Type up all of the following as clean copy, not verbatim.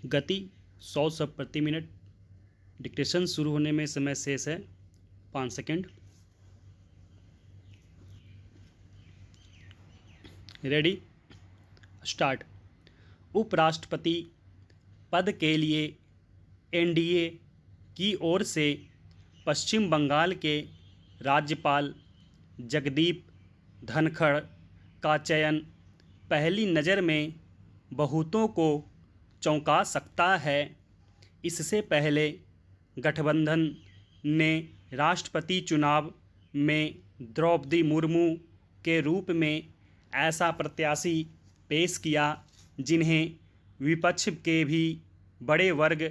गति 100 शब्द प्रति मिनट। डिक्टेशन शुरू होने में समय शेष है 5 सेकंड। Ready, start. उपराष्ट्रपति पद के लिए एनडीए की ओर से पश्चिम बंगाल के राज्यपाल जगदीप धनखड़ का चयन पहली नज़र में बहुतों को चौंका सकता है। इससे पहले गठबंधन ने राष्ट्रपति चुनाव में द्रौपदी मुर्मू के रूप में ऐसा प्रत्याशी पेश किया जिन्हें विपक्ष के भी बड़े वर्ग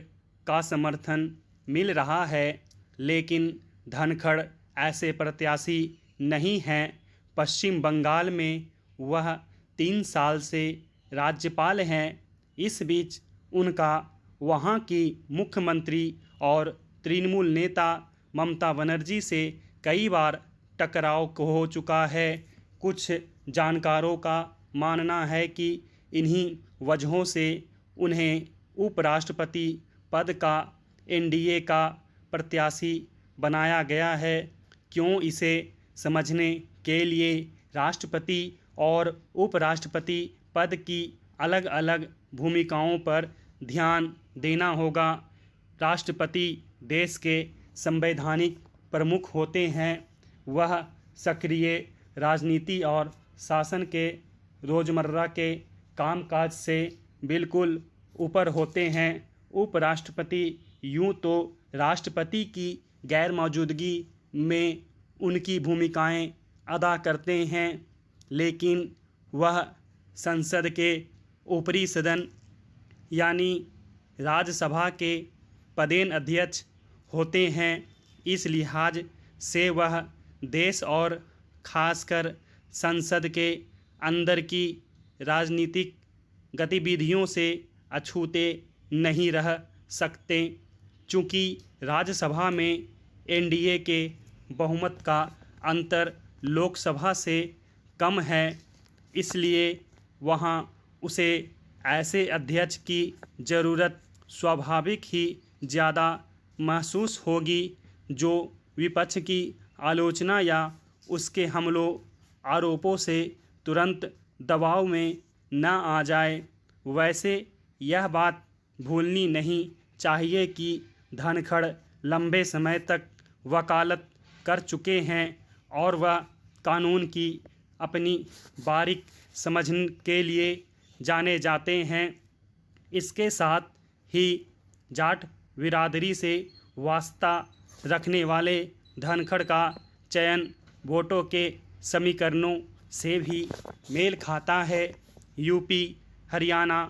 का समर्थन मिल रहा है, लेकिन धनखड़ ऐसे प्रत्याशी नहीं हैं। पश्चिम बंगाल में वह 3 साल से राज्यपाल हैं। इस बीच उनका वहां की मुख्यमंत्री और तृणमूल नेता ममता बनर्जी से कई बार टकराव हो चुका है। कुछ जानकारों का मानना है कि इन्हीं वजहों से उन्हें उपराष्ट्रपति पद का एनडीए का प्रत्याशी बनाया गया है। क्यों, इसे समझने के लिए राष्ट्रपति और उपराष्ट्रपति पद की अलग अलग भूमिकाओं पर ध्यान देना होगा। राष्ट्रपति देश के संवैधानिक प्रमुख होते हैं। वह सक्रिय राजनीति और शासन के रोज़मर्रा के कामकाज से बिल्कुल ऊपर होते हैं। उपराष्ट्रपति यूं तो राष्ट्रपति की गैर मौजूदगी में उनकी भूमिकाएं अदा करते हैं, लेकिन वह संसद के ऊपरी सदन यानी राज्यसभा के पदेन अध्यक्ष होते हैं। इस लिहाज से वह देश और खासकर संसद के अंदर की राजनीतिक गतिविधियों से अछूते नहीं रह सकते। चूँकि राज्यसभा में एनडीए के बहुमत का अंतर लोकसभा से कम है, इसलिए वहाँ उसे ऐसे अध्यक्ष की ज़रूरत स्वाभाविक ही ज़्यादा महसूस होगी जो विपक्ष की आलोचना या उसके हमलों आरोपों से तुरंत दबाव में न आ जाए। वैसे यह बात भूलनी नहीं चाहिए कि धनखड़ लंबे समय तक वकालत कर चुके हैं और वह कानून की अपनी बारीक समझ के लिए जाने जाते हैं। इसके साथ ही जाट बिरादरी से वास्ता रखने वाले धनखड़ का चयन वोटों के समीकरणों से भी मेल खाता है। यूपी, हरियाणा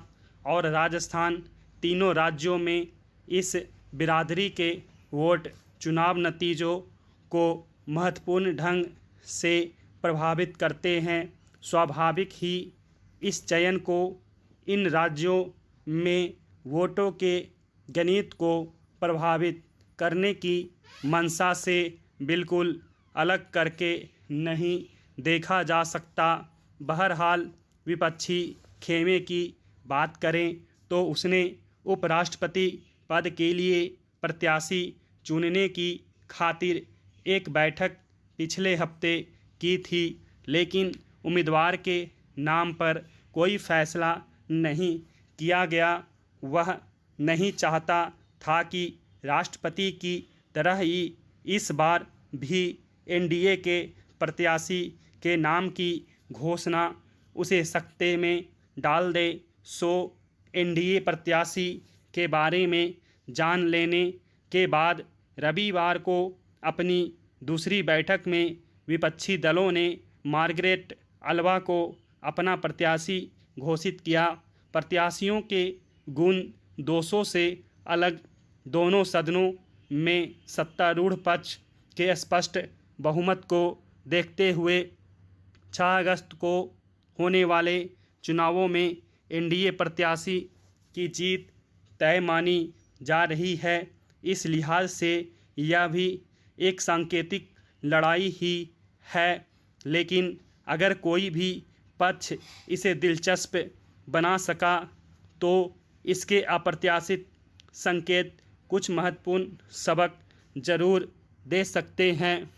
और राजस्थान तीनों राज्यों में इस बिरादरी के वोट चुनाव नतीजों को महत्वपूर्ण ढंग से प्रभावित करते हैं। स्वाभाविक ही इस चयन को इन राज्यों में वोटों के गणित को प्रभावित करने की मंशा से बिल्कुल अलग करके नहीं देखा जा सकता। बहरहाल विपक्षी खेमे की बात करें तो उसने उपराष्ट्रपति पद के लिए प्रत्याशी चुनने की खातिर एक बैठक पिछले हफ्ते की थी, लेकिन उम्मीदवार के नाम पर कोई फैसला नहीं किया गया। वह नहीं चाहता था कि राष्ट्रपति की तरह ही इस बार भी एनडीए के प्रत्याशी के नाम की घोषणा उसे सकते में डाल दे। सो एनडीए प्रत्याशी के बारे में जान लेने के बाद रविवार को अपनी दूसरी बैठक में विपक्षी दलों ने मार्गरेट अल्वा को अपना प्रत्याशी घोषित किया। प्रत्याशियों के गुण दोषों से अलग दोनों सदनों में सत्तारूढ़ पक्ष के स्पष्ट बहुमत को देखते हुए 6 अगस्त को होने वाले चुनावों में एनडीए प्रत्याशी की जीत तय मानी जा रही है। इस लिहाज से यह भी एक सांकेतिक लड़ाई ही है, लेकिन अगर कोई भी पक्ष इसे दिलचस्प बना सका तो इसके अप्रत्याशित संकेत कुछ महत्वपूर्ण सबक जरूर दे सकते हैं।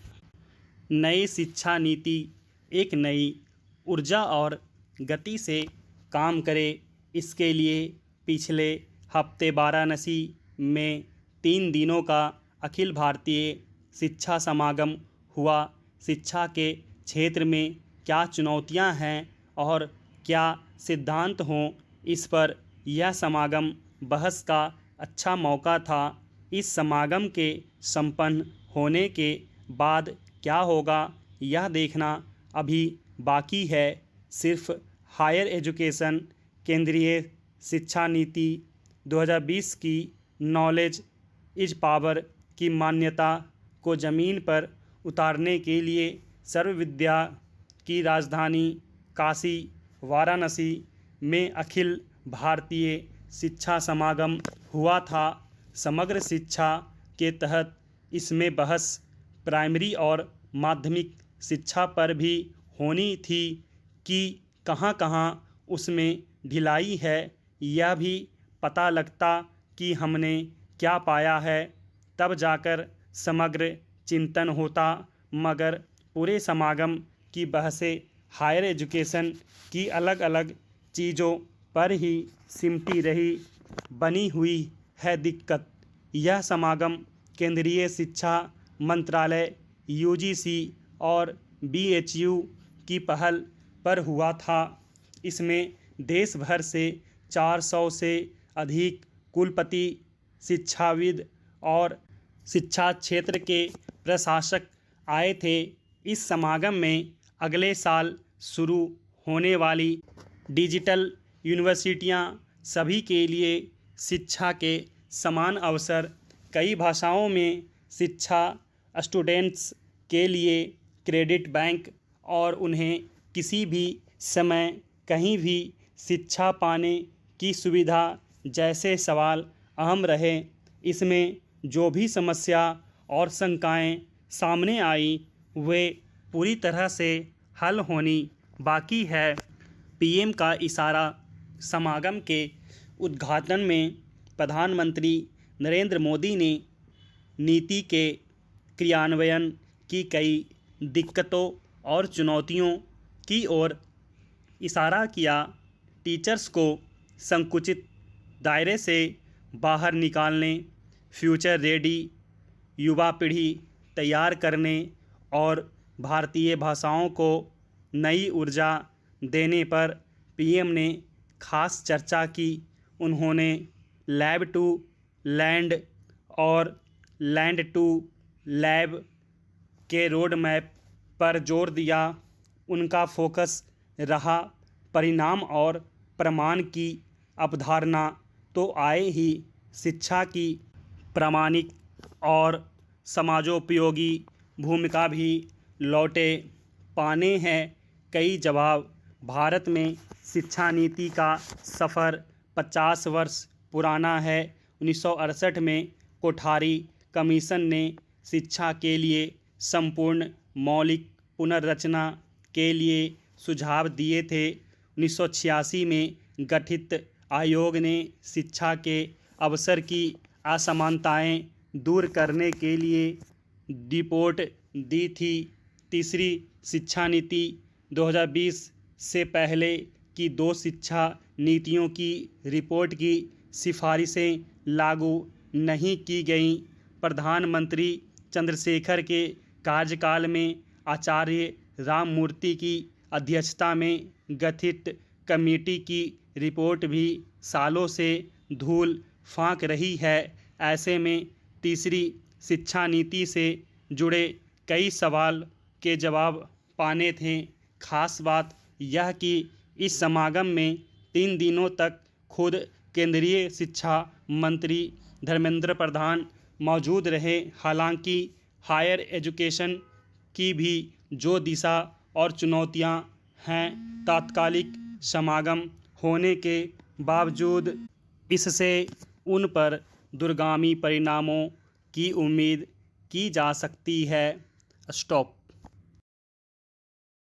नई शिक्षा नीति एक नई ऊर्जा और गति से काम करे, इसके लिए पिछले हफ्ते वाराणसी में 3 दिनों का अखिल भारतीय शिक्षा समागम हुआ। शिक्षा के क्षेत्र में क्या चुनौतियां हैं और क्या सिद्धांत हों, इस पर यह समागम बहस का अच्छा मौका था। इस समागम के संपन्न होने के बाद क्या होगा, यह देखना अभी बाकी है। सिर्फ हायर एजुकेशन केंद्रीय शिक्षा नीति 2020 की नॉलेज इज पावर की मान्यता को ज़मीन पर उतारने के लिए सर्वविद्या की राजधानी काशी वाराणसी में अखिल भारतीय शिक्षा समागम हुआ था। समग्र शिक्षा के तहत इसमें बहस प्राइमरी और माध्यमिक शिक्षा पर भी होनी थी कि कहां-कहां उसमें ढिलाई है। यह भी पता लगता कि हमने क्या पाया है, तब जाकर समग्र चिंतन होता। मगर पूरे समागम की बहसें हायर एजुकेशन की अलग अलग चीज़ों पर ही सिमटी रही। बनी हुई है दिक्कत। यह समागम केंद्रीय शिक्षा मंत्रालय UGC और BHU की पहल पर हुआ था। इसमें देश भर से 400 से अधिक कुलपति, शिक्षाविद और शिक्षा क्षेत्र के प्रशासक आए थे। इस समागम में अगले साल शुरू होने वाली डिजिटल यूनिवर्सिटियां, सभी के लिए शिक्षा के समान अवसर, कई भाषाओं में शिक्षा, स्टूडेंट्स के लिए क्रेडिट बैंक और उन्हें किसी भी समय कहीं भी शिक्षा पाने की सुविधा जैसे सवाल अहम रहे। इसमें जो भी समस्या और शंकाएं सामने आई, वे पूरी तरह से हल होनी बाकी है। PM का इशारा। समागम के उद्घाटन में प्रधानमंत्री नरेंद्र मोदी ने नीति के क्रियान्वयन की कई दिक्कतों और चुनौतियों की ओर इशारा किया। टीचर्स को संकुचित दायरे से बाहर निकालने, फ्यूचर रेडी युवा पीढ़ी तैयार करने और भारतीय भाषाओं को नई ऊर्जा देने पर PM ने खास चर्चा की। उन्होंने लैब टू लैंड और लैंड टू लैब के रोड मैप पर जोर दिया। उनका फोकस रहा परिणाम और प्रमाण की अवधारणा तो आए ही, शिक्षा की प्रामाणिक और समाजोपयोगी भूमिका भी लौटे पाने हैं कई जवाब। भारत में शिक्षा नीति का सफ़र 50 वर्ष पुराना है। 1968 में कोठारी कमीशन ने शिक्षा के लिए संपूर्ण मौलिक पुनर्रचना के लिए सुझाव दिए थे। 1986 में गठित आयोग ने शिक्षा के अवसर की असमानताएं दूर करने के लिए रिपोर्ट दी थी। तीसरी शिक्षा नीति 2020 से पहले की 2 शिक्षा नीतियों की रिपोर्ट की सिफारिशें लागू नहीं की गईं। प्रधानमंत्री चंद्रशेखर के कार्यकाल में आचार्य राममूर्ति की अध्यक्षता में गठित कमेटी की रिपोर्ट भी सालों से धूल फांक रही है। ऐसे में तीसरी शिक्षा नीति से जुड़े कई सवाल के जवाब पाने थे। खास बात यह कि इस समागम में 3 दिनों तक खुद केंद्रीय शिक्षा मंत्री धर्मेंद्र प्रधान मौजूद रहे। हालांकि हायर एजुकेशन की भी जो दिशा और चुनौतियां हैं, तात्कालिक समागम होने के बावजूद इससे उन पर दूरगामी परिणामों की उम्मीद की जा सकती है। स्टॉप।